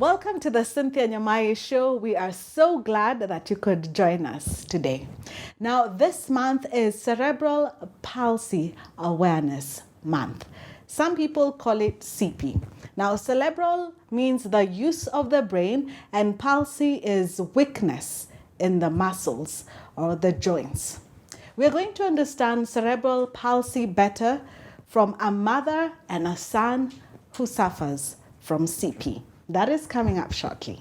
Welcome to the Cynthia Nyamai Show. We are so glad that you could join us today. Now, this month is Cerebral Palsy Awareness Month. Some people call it CP. Now, cerebral means the use of the brain, and palsy is weakness in the muscles or the joints. We're going to understand cerebral palsy better from a mother and a son who suffers from CP. That is coming up shortly.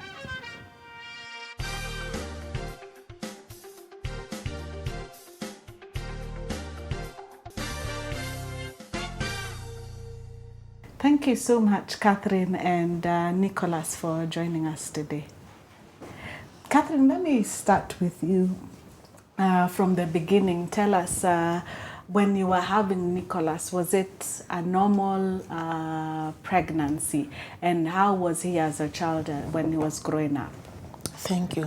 Thank you so much, Catherine and Nicholas, for joining us today. Catherine, let me start with you from the beginning. Tell us, when you were having Nicholas, was it a normal pregnancy? And how was he as a child when he was growing up? Thank you.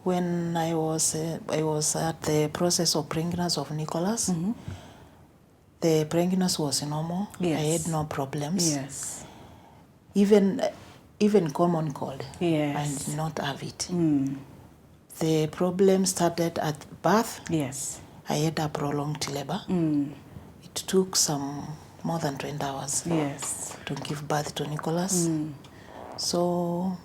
When I was at the process of pregnancy of Nicholas, the pregnancy was normal. Yes. I had no problems. Yes. Even common cold. Yes. I did not have it. The problem started at birth. Yes. I had a prolonged labor. It took more than 20 hours. Yes. To give birth to Nicholas. So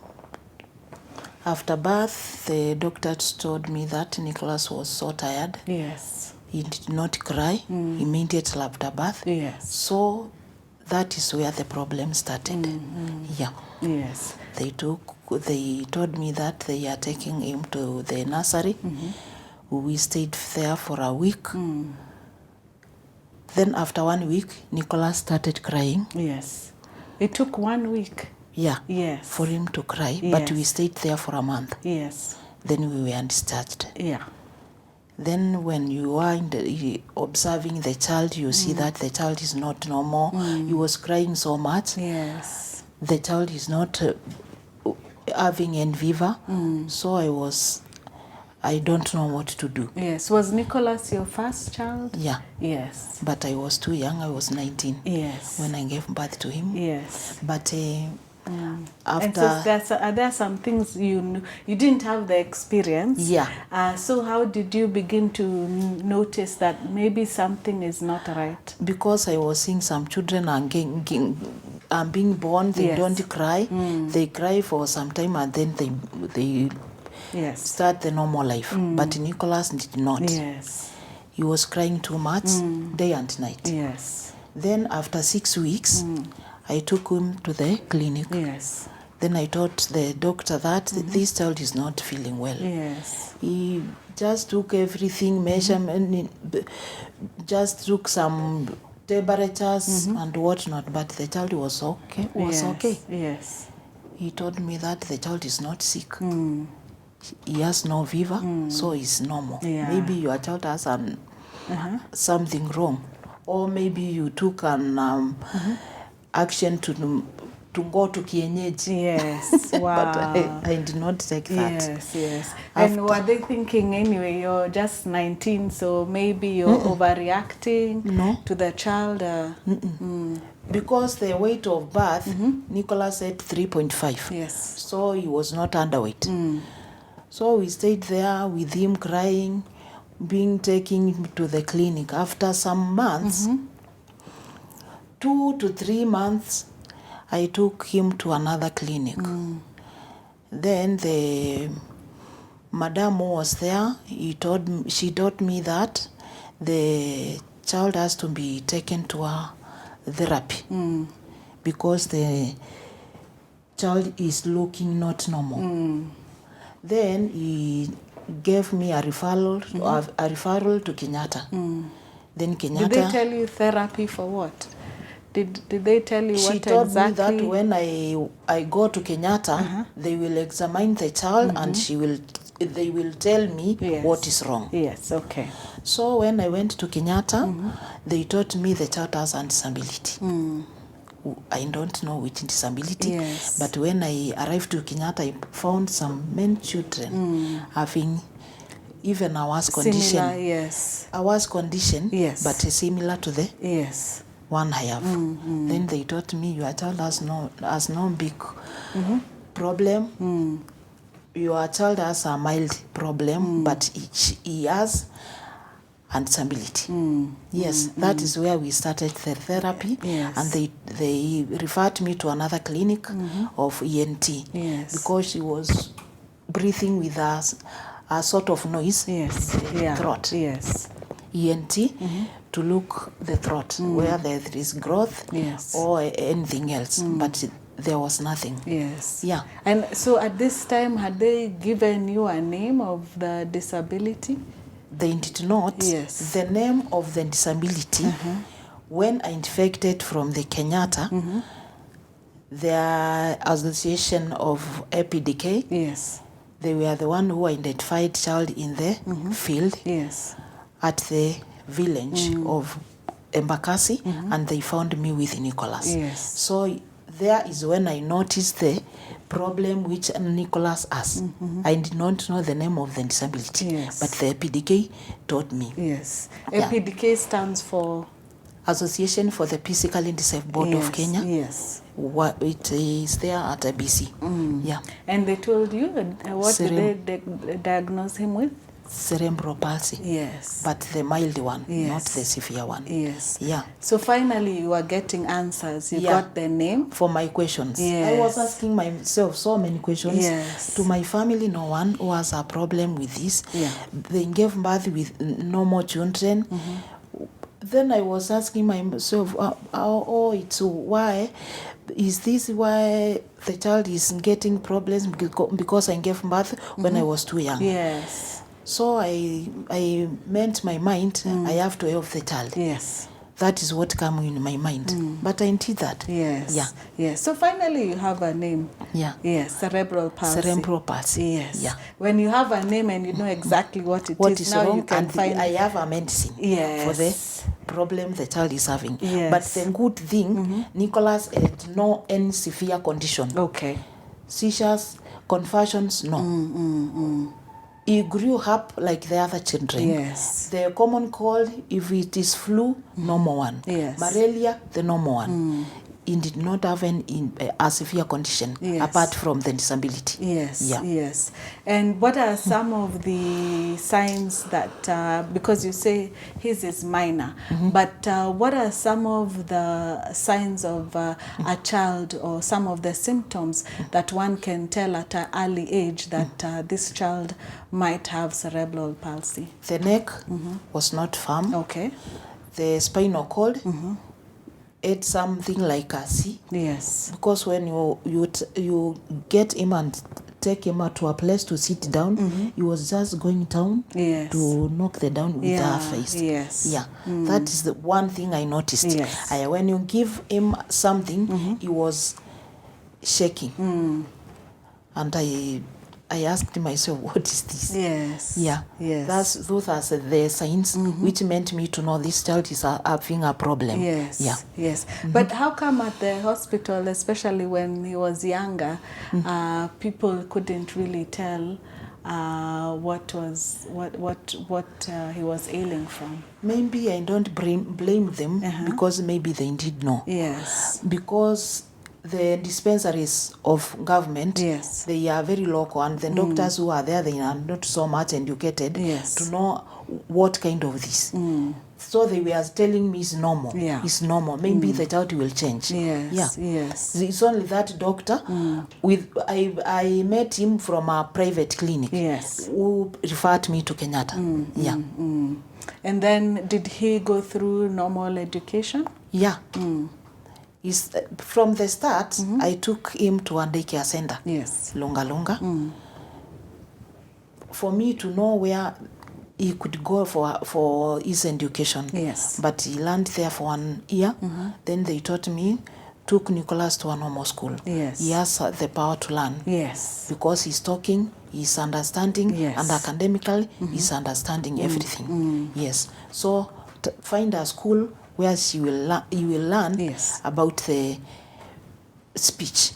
after birth, the doctors told me that Nicholas was so tired. Yes. He did not cry immediately after birth. Yes. So that is where the problem started. Yeah. Yes. They told me that they are taking him to the nursery. We stayed there for a week. Then after 1 week, Nicholas started crying. Yes. It took 1 week. Yeah. Yes. For him to cry. Yes. But we stayed there for a month. Yes. Then we were discharged. Yeah. Then when you are observing the child, you see that the child is not normal. He was crying so much. Yes. The child is not having any fever. So I don't know what to do. Yes. Was Nicholas your first child? Yeah. Yes. But I was too young. I was 19 Yes. when I gave birth to him. Yes. But And after... so are there some things you didn't have the experience? Yeah. So how did you begin to notice that maybe something is not right? Because I was seeing some children are being born, they Yes. don't cry. They cry for some time and then they Yes. start the normal life. But Nicholas did not. Yes. He was crying too much, day and night. Yes. Then after 6 weeks, I took him to the clinic. Yes. Then I told the doctor that this child is not feeling well. Yes. He just took everything, measurement, just took some temperatures and whatnot, but the child was okay. Okay. Yes. He told me that the child is not sick. He has no fever, so it's normal. Yeah. Maybe your child has something wrong, or maybe you took an action to go to kienyeji. Yes. Wow. But I did not take that. Yes, yes. And were they thinking, anyway, you're just 19, so maybe you're overreacting to the child? Because the weight of birth, Nicholas said 3.5. Yes. So he was not underweight. So we stayed there with him crying, taking him to the clinic. After some months, 2 to 3 months, I took him to another clinic. Then the madam who was there, she told me that the child has to be taken to a therapy because the child is looking not normal. Then he gave me a referral to Kenyatta. Then Kenyatta... Did they tell you therapy for what? Did they tell you what exactly? She told me that when I go to Kenyatta, they will examine the child and they will tell me what is wrong. Yes, okay. So when I went to Kenyatta, they told me the child has a disability. I don't know which disability. Yes. But when I arrived to Kenyatta, I found some men children having even a worse condition. Similar, yes. A worse condition, Yes. but similar to the... Yes. one I have. Then they told me, your child has no big problem. Your child has a mild problem, but he has a disability. Yes, that is where we started the therapy. Yes. And they referred me to another clinic of ENT. Yes. Because she was breathing with a sort of noise in the throat. Yes. ENT to look the throat where there is growth or anything else, but there was nothing. Yes. Yeah. And so at this time, had they given you a name of the disability? They did not. Yes. The name of the disability, when I infected from the Kenyatta, the Association of EPDK, yes, they were the one who identified child in the field at the village of Embakasi, and they found me with Nicholas. Yes. So there is when I noticed the problem which Nicholas has. I did not know the name of the disability, but the EPDK taught me. Yes. EPDK stands for? Association for the Physically Disabled of Kenya. Yes. It is there at ABC. Yeah. And they told you what did they diagnose him with? Cerebral palsy. Yes. But the mild one, not the severe one. Yes. Yeah. So finally you were getting answers. You got the name? For my questions. Yes. I was asking myself so many questions. Yes. To my family, no one who has a problem with this. Yeah. They gave birth with no more children. Then I was asking myself, it's why is this why the child is getting problems because I gave birth when I was too young? Yes. So I meant my mind, I have to help the child. Yes. That is what came in my mind. But I did that. Yes. Yeah. Yes. So finally you have a name. Yeah. Yes. Cerebral palsy. Cerebral palsy. Yes. Yeah. When you have a name and you know exactly what it is, now wrong, you can find. I have a medicine for the problem the child is having. Yes. But the good thing, Nicholas had no any severe condition. Okay. Seizures, convulsions, no. He grew up like the other children. Yes. The common cold, if it is flu, normal one. Yes. Malaria, the normal one. He did not have a severe condition apart from the disability. Yes, Yeah. yes. And what are some of the signs that, because you say his is minor, but what are some of the signs of a child or some of the symptoms that one can tell at an early age that this child might have cerebral palsy? The neck was not firm. Okay. The spinal cord, it's something like a C. Yes. Because when you get him and take him to a place to sit down, he was just going down to knock the down with her face. Yes. Yeah. That is the one thing I noticed. Yes. When you give him something, he was shaking. And I asked myself, what is this? Yes. Yeah. Yes. Those are the signs which meant me to know this child is having a problem. Yes. Yeah. Yes. But how come at the hospital, especially when he was younger, people couldn't really tell what he was ailing from? Maybe I don't blame them because maybe they did know. Yes. Because the dispensaries of government, they are very local, and the doctors who are there, they are not so much educated to know what kind of this. So they were telling me it's normal. It's normal. Maybe the child will change. Yes. It's only that doctor. I met him from a private clinic. Who referred me to Kenyatta. And then did he go through normal education? Yeah. From the start, I took him to a daycare center. Longa. For me to know where he could go for his education. But he learned there for 1 year. Then they taught me, took Nicholas to a normal school. He has the power to learn. Because he's talking, he's understanding, and academically, he's understanding everything. So find a school where he will learn about the speech.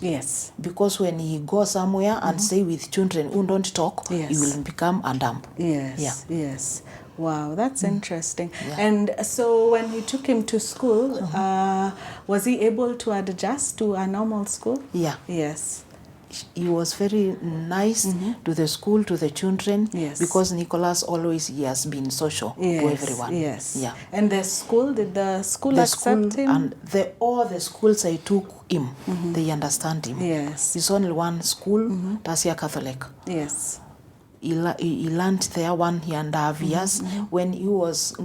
Because when he goes somewhere and stay with children who don't talk, he will become a dumb. Wow, that's interesting. Yeah. And so when you took him to school, was he able to adjust to a normal school? Yeah. Yes. He was very nice to the school, to the children, Yes. because Nicholas always he has been social to everyone. Yes. Yeah. And the school, did the school The accept school him? and all the schools I took him, they understand him. Yes. It's only one school, Tasia Catholic. Yes. He learned there 1.5 years. When he was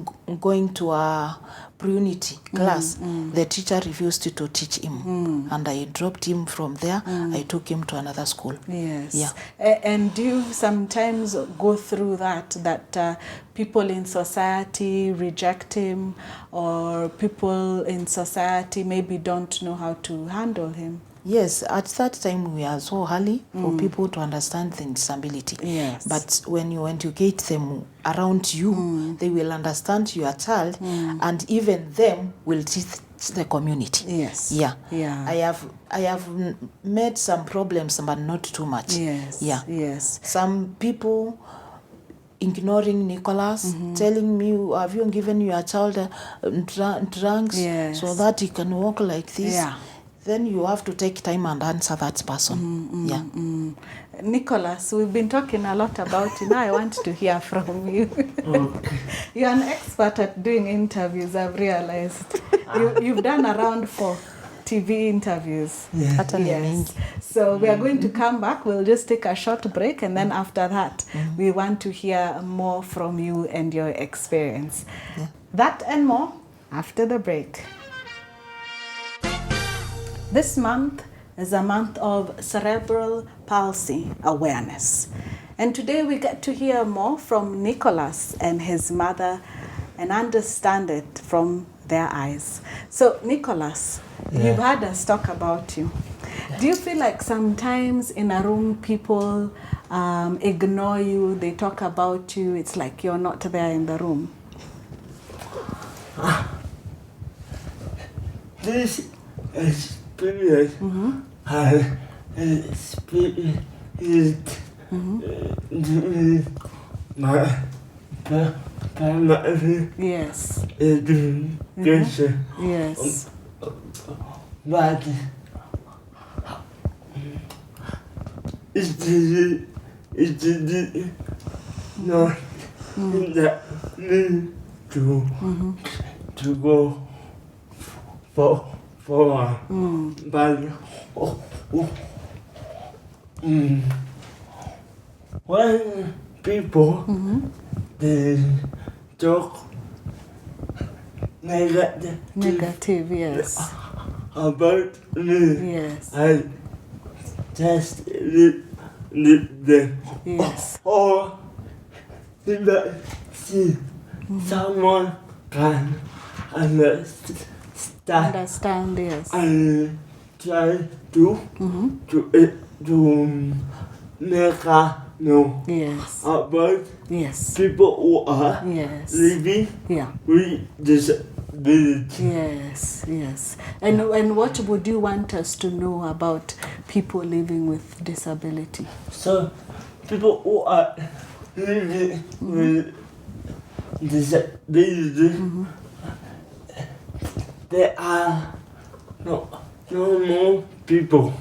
going to a pre-unity class, the teacher refused to teach him, and I dropped him from there. I took him to another school. Yes. Yeah. And do you sometimes go through that people in society reject him, or people in society maybe don't know how to handle him? Yes, at that time we are so early for people to understand the disability. Yes. But when you educate them around you, they will understand your child, and even them will teach the community. Yes. Yeah. Yeah. I have met some problems, but not too much. Yes. Yeah. Yes. Some people ignoring Nicholas, telling me, have you given your child drugs Yes. so that he can walk like this? Yeah. Then you have to take time and answer that person. Yeah. Nicholas, we've been talking a lot about you. Now I want to hear from you. Okay. You're an expert at doing interviews, I've realized. You've done around 4 TV interviews. Yeah. Yes. So we are going to come back. We'll just take a short break, and then after that, we want to hear more from you and your experience. Yeah. That and more after the break. This month is a month of cerebral palsy awareness. And today we get to hear more from Nicholas and his mother and understand it from their eyes. So, Nicholas, you've had us talk about you. Do you feel like sometimes in a room people ignore you, they talk about you, it's like you're not there in the room? This experience has experienced my primary Yes. education. Yes. But it did not that me to go for but when people they talk Negative, yes. about me, Yes. I just leave them. Yes. Or if I see someone can understand, Understand, yes. I try to make her know Yes. about Yes. people who are Yes. living Yeah. with disability. Yes. Yes. And what would you want us to know about people living with disability? So people who are living with disability, they are normal people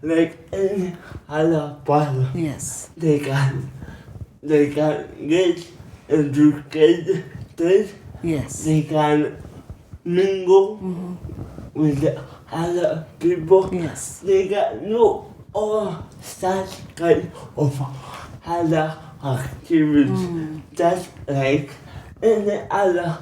like any other person. Yes. They can get educated. Yes. They can mingle with the other people. Yes. They can do all such kind of other activities, just like any other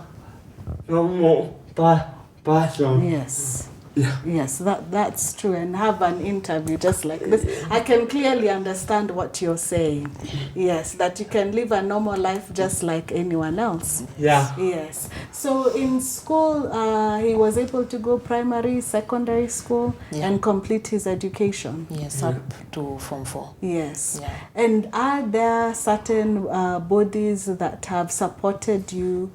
normal person. Yes. Yeah. Yes, that's true. And have an interview just like this. I can clearly understand what you're saying. Yes, that you can live a normal life just like anyone else. Yeah. Yes. So in school, he was able to go primary, secondary school, Yeah. and complete his education. Yes, up to Form 4. Yes. Yeah. And are there certain bodies that have supported you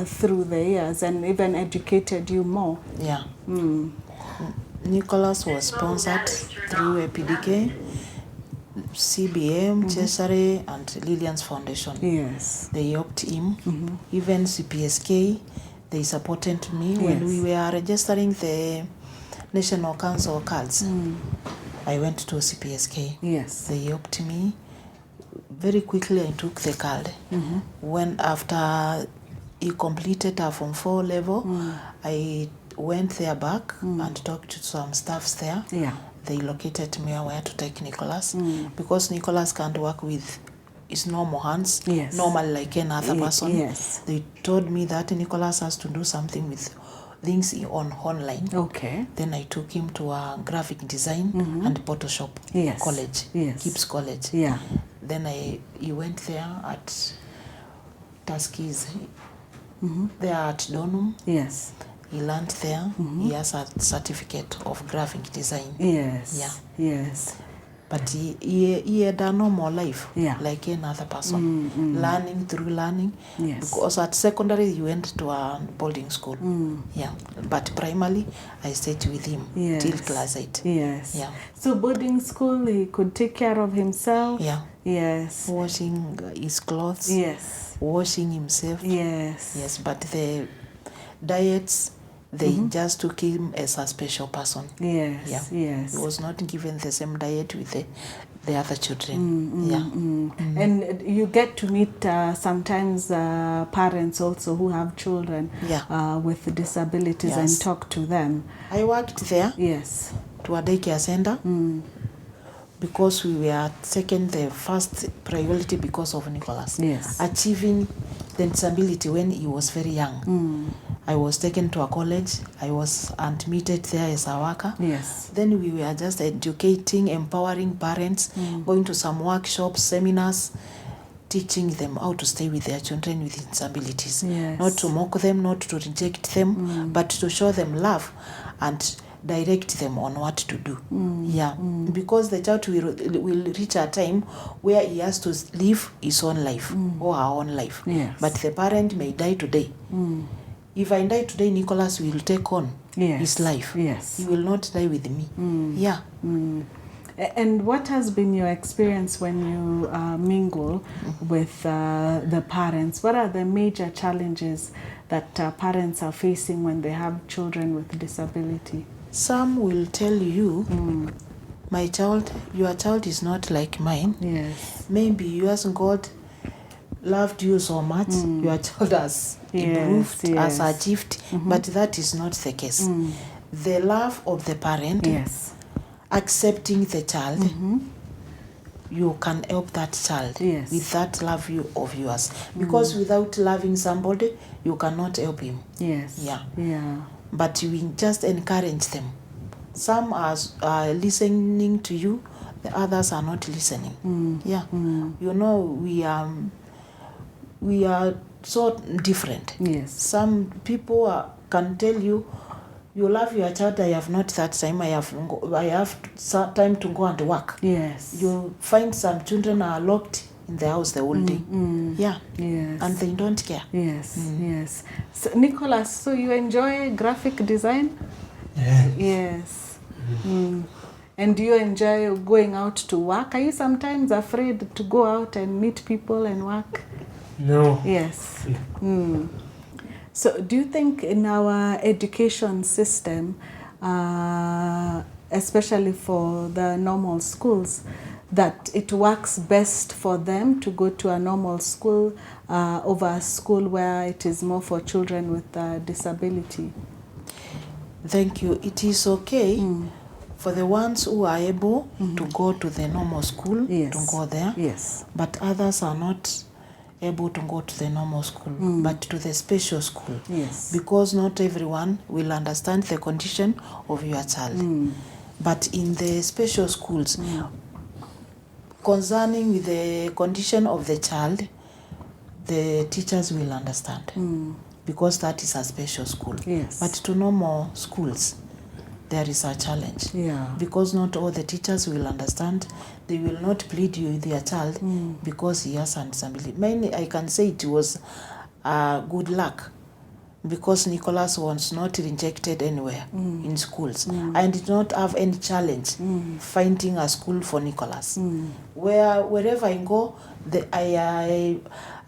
through the years and even educated you more? Yeah. Nicholas was sponsored through a PDK. CBM, Cesare, and Lillian's Foundation. Yes. They helped him. Even CPSK, they supported me when we were registering the National Council cards. I went to CPSK. Yes. They helped me. Very quickly I took the card. When after he completed our Form 4 level, I went there back and talked to some staffs there. Yeah. They located me where to take Nicholas because Nicholas can't work with his normal hands, Yes. normal like any other person. Yes. They told me that Nicholas has to do something with things on online. Okay. Then I took him to a graphic design and Photoshop college, Yes. College. Yeah. Then he went there at Tuskegee, there at Donum. Yes. He learned there. He has a certificate of graphic design. Yes. Yeah. Yes. But he had a normal life, Yeah. like another person, learning through learning. Yes. Because at secondary, he went to a boarding school. Yeah. But primarily, I stayed with him till class 8. Yes. Yeah. So boarding school, he could take care of himself. Yeah. Yes. Washing his clothes. Yes. Washing himself. Yes. Yes. But the diets, they just took him as a special person. Yes. Yeah. Yes. He was not given the same diet with the other children. And you get to meet sometimes parents also who have children with disabilities and talk to them. I worked there. Yes. To a daycare center. Because we were taking the first priority because of Nicholas. Yes. Achieving the disability when he was very young. I was taken to a college. I was admitted there as a worker. Yes. Then we were just educating, empowering parents, going to some workshops, seminars, teaching them how to stay with their children with disabilities. Yes. Not to mock them, not to reject them, but to show them love and direct them on what to do. Because the child will reach a time where he has to live his own life or her own life. Yes. But the parent may die today. If I die today, Nicholas will take on his life. Yes. He will not die with me. And what has been your experience when you mingle with the parents? What are the major challenges that parents are facing when they have children with disability? Some will tell you, your child is not like mine. Yes. Maybe yours God loved you so much, your child has improved, has achieved, but that is not the case. The love of the parent, accepting the child, you can help that child with that love of yours. Because without loving somebody, you cannot help him. Yes. Yeah. But you just encourage them. Some are listening to you, the others are not listening. You know, we are so different. Yes. Some people can tell you, you love your child, I have not that time, I have time to go and work. Yes. You find some children are locked in the house the whole day. Yes. And they don't care. Yes. Yes. So, Nicholas, so you enjoy graphic design? Yes. And do you enjoy going out to work? Are you sometimes afraid to go out and meet people and work? No. Yes. So do you think in our education system, especially for the normal schools, that it works best for them to go to a normal school over a school where it is more for children with disability? Thank you. It is okay for the ones who are able to go to the normal school, to go there. Yes. But others are not able to go to the normal school, but to the special school. Yes. Because not everyone will understand the condition of your child. But in the special schools, concerning with the condition of the child, the teachers will understand. Because that is a special school. Yes. But to normal schools, there is a challenge. Because not all the teachers will understand. They will not plead you with their child because he has a disability. Mainly, I can say it was good luck because Nicholas was not rejected anywhere in schools. I did not have any challenge finding a school for Nicholas. Wherever I go,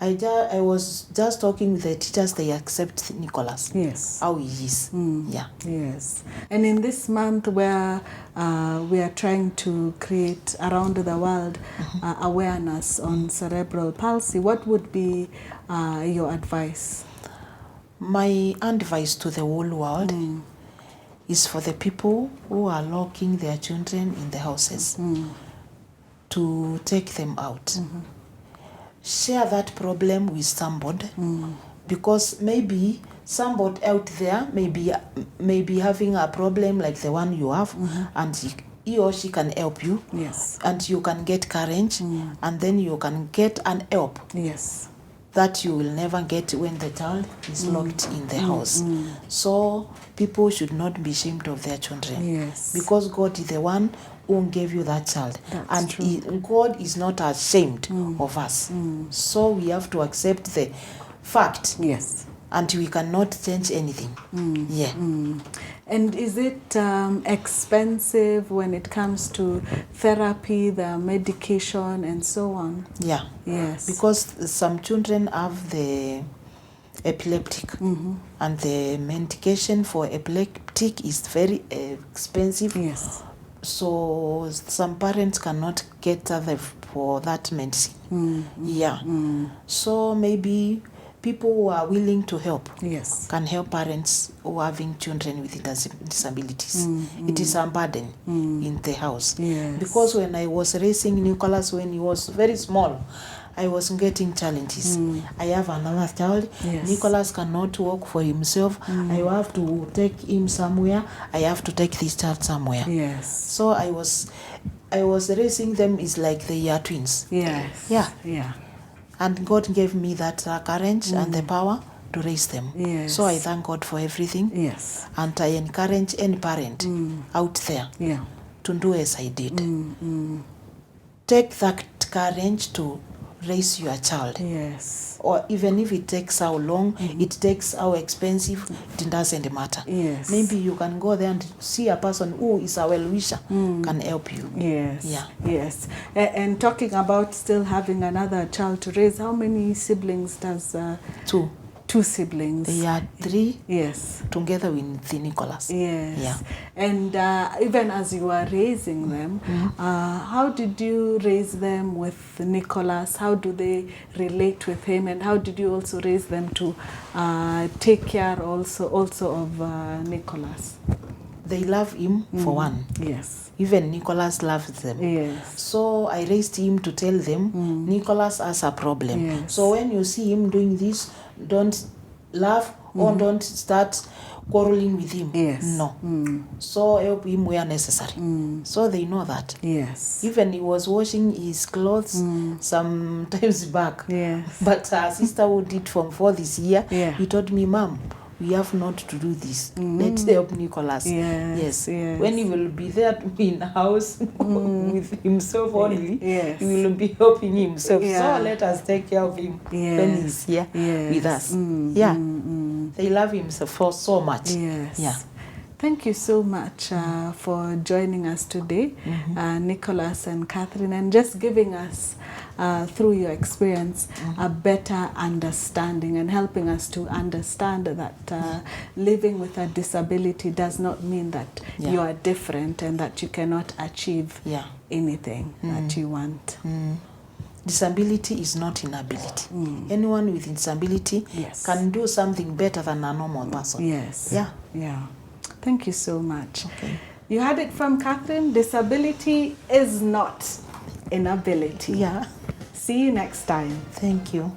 I was just talking with the teachers, they accept Nicholas. Yes. How he is. Yeah. Yes. And in this month where we are trying to create around the world awareness on cerebral palsy, what would be your advice? My advice to the whole world is for the people who are locking their children in the houses to take them out. Share that problem with somebody, because maybe somebody out there may be having a problem like the one you have, and he or she can help you. Yes. And you can get courage, and then you can get an help. Yes. That you will never get when the child is locked in the house. So people should not be ashamed of their children. Yes. Because God is the one who gave you that child. That's true. God is not ashamed of us. So we have to accept the fact. Yes. And we cannot change anything. Yeah. And is it expensive when it comes to therapy, the medication, and so on? Yeah. Yes. Because some children have the epileptic, and the medication for epileptic is very expensive. Yes. So some parents cannot get for that medicine. Yeah. So maybe people who are willing to help can help parents who are having children with disabilities. It is a burden in the house. Yes. Because when I was raising Nicholas when he was very small, I was getting challenges. I have another child. Yes. Nicholas cannot walk for himself. I have to take him somewhere. I have to take this child somewhere. Yes. So I was raising them is like they are twins. Yes. Yeah. Yeah. And God gave me that courage and the power to raise them. Yes. So I thank God for everything. Yes. And I encourage any parent out there to do as I did. Take that courage to raise your child. Yes. Or even if it takes how long, it takes how expensive, it doesn't matter. Yes. Maybe you can go there and see a person who is a well-wisher, can help you. Yes. Yeah. Yes. And talking about still having another child to raise, how many siblings does... Two siblings. They are 3. Yes. Together with the Nicholas. Yes. Yeah. And even as you were raising them, how did you raise them with Nicholas? How do they relate with him? And how did you also raise them to take care also of Nicholas? They love him for one. Yes. Even Nicholas loves them. Yes. So I raised him to tell them Nicholas has a problem. Yes. So when you see him doing this, don't laugh or don't start quarreling with him. Yes. No. So help him where necessary. So they know that. Yes. Even he was washing his clothes sometimes back. Yes. But our sister who did Form 4 this year, he told me, Mom, we have not to do this. Let's help Nicholas. Yes. Yes. When he will be there in the house with himself only, he will be helping himself. So let us take care of him when he's here with us. They love him so much. Yes. Yeah. Thank you so much for joining us today, Nicholas and Catherine, and just giving us, through your experience, a better understanding and helping us to understand that living with a disability does not mean that you are different and that you cannot achieve anything that you want. Disability is not inability. Anyone with disability can do something better than a normal person. Yes. Yeah. Thank you so much. Okay. You heard it from Catherine. Disability is not inability. Yeah. See you next time. Thank you.